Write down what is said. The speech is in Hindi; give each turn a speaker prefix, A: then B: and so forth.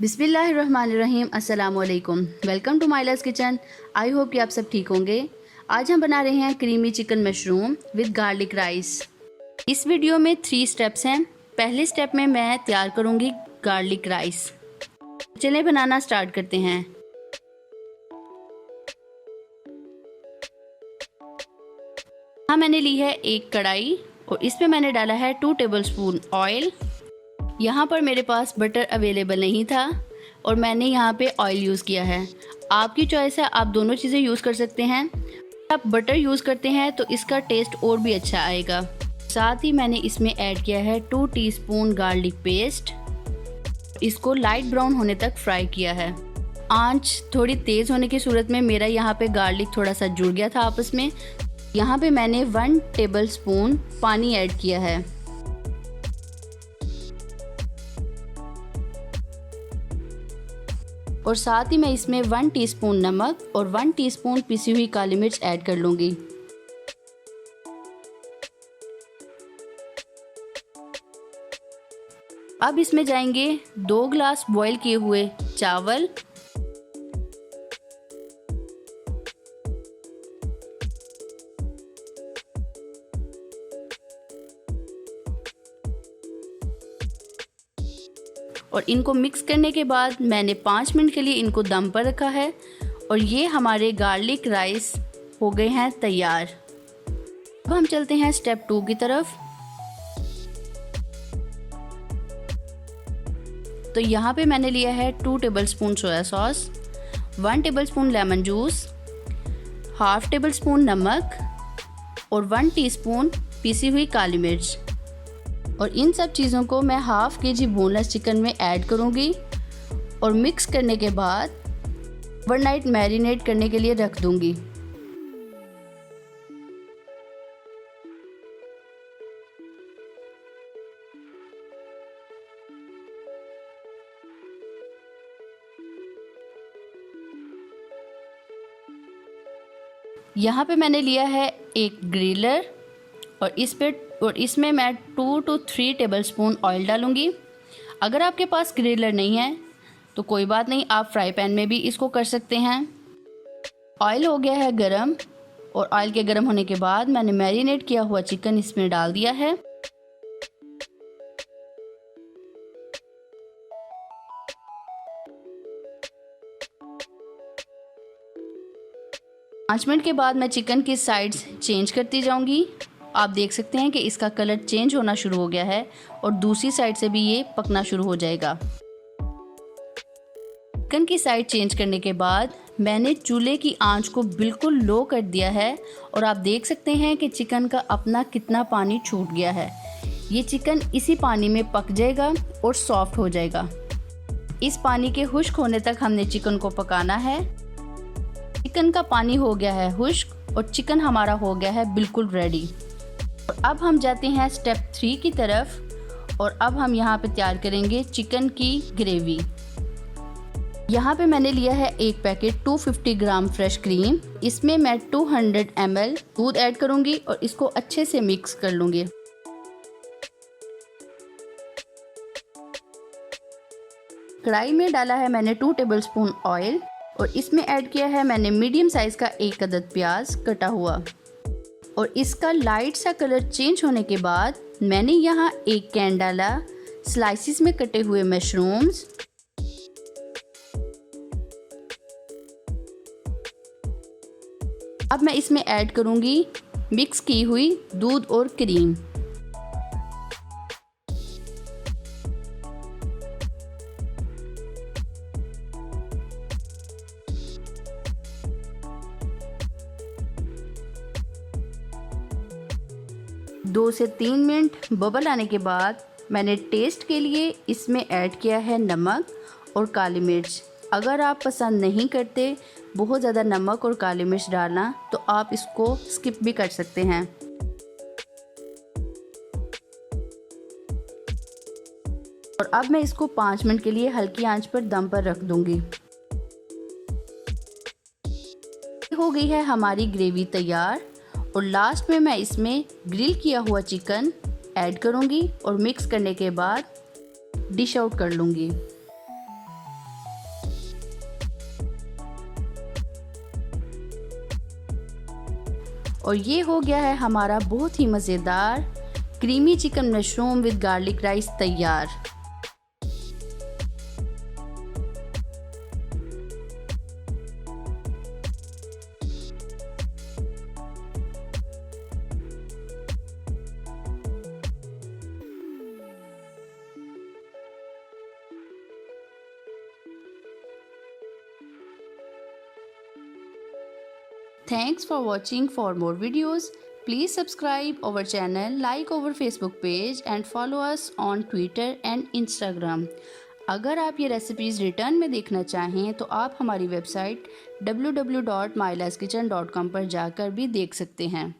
A: बिस्मिल्लाहिर्रहमानिर्रहीम। अस्सलामुअलैकुम। वेलकम टू माइलास किचन। आई होप कि आप सब ठीक होंगे। आज हम बना रहे हैं creamy chicken mushroom with garlic rice. इस वीडियो में 3 स्टेप्स हैं। पहले स्टेप में मैं तैयार करूंगी गार्लिक राइस। चलिए बनाना स्टार्ट करते हैं। यहाँ मैंने ली है एक कढ़ाई और इसमें मैंने डाला है 2 टेबलस्पून ऑयल। यहाँ पर मेरे पास बटर अवेलेबल नहीं था और मैंने यहाँ पे ऑयल यूज़ किया है। आपकी चॉइस है, आप दोनों चीज़ें यूज़ कर सकते हैं। आप बटर यूज़ करते हैं तो इसका टेस्ट और भी अच्छा आएगा। साथ ही मैंने इसमें ऐड किया है 2 टीस्पून गार्लिक पेस्ट। इसको लाइट ब्राउन होने तक फ्राई किया है। आंच थोड़ी तेज़ होने की सूरत में मेरा यहाँ पे गार्लिक थोड़ा सा जुड़ गया था आपस में। यहाँ पे मैंने 1 टेबलस्पून पानी ऐड किया है। और साथ ही मैं इसमें 1 टीस्पून नमक और 1 टीस्पून पिसी हुई काली मिर्च ऐड कर लूँगी। अब इसमें जाएंगे 2 ग्लास बॉईल किए हुए चावल, और इनको मिक्स करने के बाद मैंने 5 मिनट के लिए इनको दम पर रखा है। और ये हमारे गार्लिक राइस हो गए हैं तैयार। अब हम चलते हैं स्टेप 2 की तरफ। तो यहाँ पे मैंने लिया है 2 tablespoon soya sauce, 1 tablespoon lemon juice, half tablespoon नमक और 1 टीस्पून पिसी हुई काली मिर्च। और इन सब चीज़ों को मैं हाफ kg बोनलेस चिकन में ऐड करूँगी और मिक्स करने के बाद ओवरनाइट मैरिनेट करने के लिए रख दूँगी। यहाँ पे मैंने लिया है एक ग्रिलर और इसमें मैं 2 to 3 टेबलस्पून ऑयल डालूँगी। अगर आपके पास ग्रिलर नहीं है तो कोई बात नहीं, आप फ्राई पैन में भी इसको कर सकते हैं। ऑयल हो गया है गरम और ऑयल के गरम होने के बाद मैंने मैरिनेट किया हुआ चिकन इसमें डाल दिया है। पाँच मिनट के बाद मैं चिकन की साइड्स चेंज करती जाऊंगी। आप देख सकते हैं कि इसका कलर चेंज होना शुरू हो गया है और दूसरी साइड से भी ये पकना शुरू हो जाएगा। चिकन की साइड चेंज करने के बाद मैंने चूल्हे की आंच को बिल्कुल लो कर दिया है और आप देख सकते हैं कि चिकन का अपना कितना पानी छूट गया है। ये चिकन इसी पानी में पक जाएगा और सॉफ्ट हो जाएगा। इस पानी के खुश्क होने तक हमने चिकन को पकाना है। चिकन का पानी हो गया है खुश्क और चिकन हमारा हो गया है बिल्कुल रेडी। और अब हम जाते हैं स्टेप 3 की तरफ और अब हम यहाँ पे तैयार करेंगे चिकन की ग्रेवी। यहाँ पे मैंने लिया है एक पैकेट 250 ग्राम फ्रेश क्रीम। इसमें मैं 200 ml दूध ऐड करूँगी और इसको अच्छे से मिक्स कर लूँगी। कढ़ाई में डाला है मैंने 2 टेबलस्पून ऑयल और इसमें ऐड किया है मैंने मीडियम साइज़ का एक अदद प्याज कटा हुआ। और इसका लाइट सा कलर चेंज होने के बाद मैंने यहाँ एक कैन डाला स्लाइसिस में कटे हुए मशरूम्स, अब मैं इसमें ऐड करूँगी मिक्स की हुई दूध और क्रीम। दो से 3 मिनट बबल आने के बाद मैंने टेस्ट के लिए इसमें ऐड किया है नमक और काली मिर्च। अगर आप पसंद नहीं करते बहुत ज़्यादा नमक और काली मिर्च डालना तो आप इसको स्किप भी कर सकते हैं। और अब मैं इसको 5 मिनट के लिए हल्की आंच पर दम पर रख दूंगी। हो गई है हमारी ग्रेवी तैयार और लास्ट में मैं इसमें ग्रिल किया हुआ चिकन ऐड करूंगी और मिक्स करने के बाद डिश आउट कर लूँगी। और ये हो गया है हमारा बहुत ही मज़ेदार creamy chicken mushroom with garlic rice तैयार। Thanks for watching. For more videos, please subscribe our channel, like our Facebook page and follow us on Twitter and Instagram. अगर आप ये रेसिपीज़ रिटर्न में देखना चाहें तो आप हमारी वेबसाइट www.mylaskitchen.com पर जाकर भी देख सकते हैं।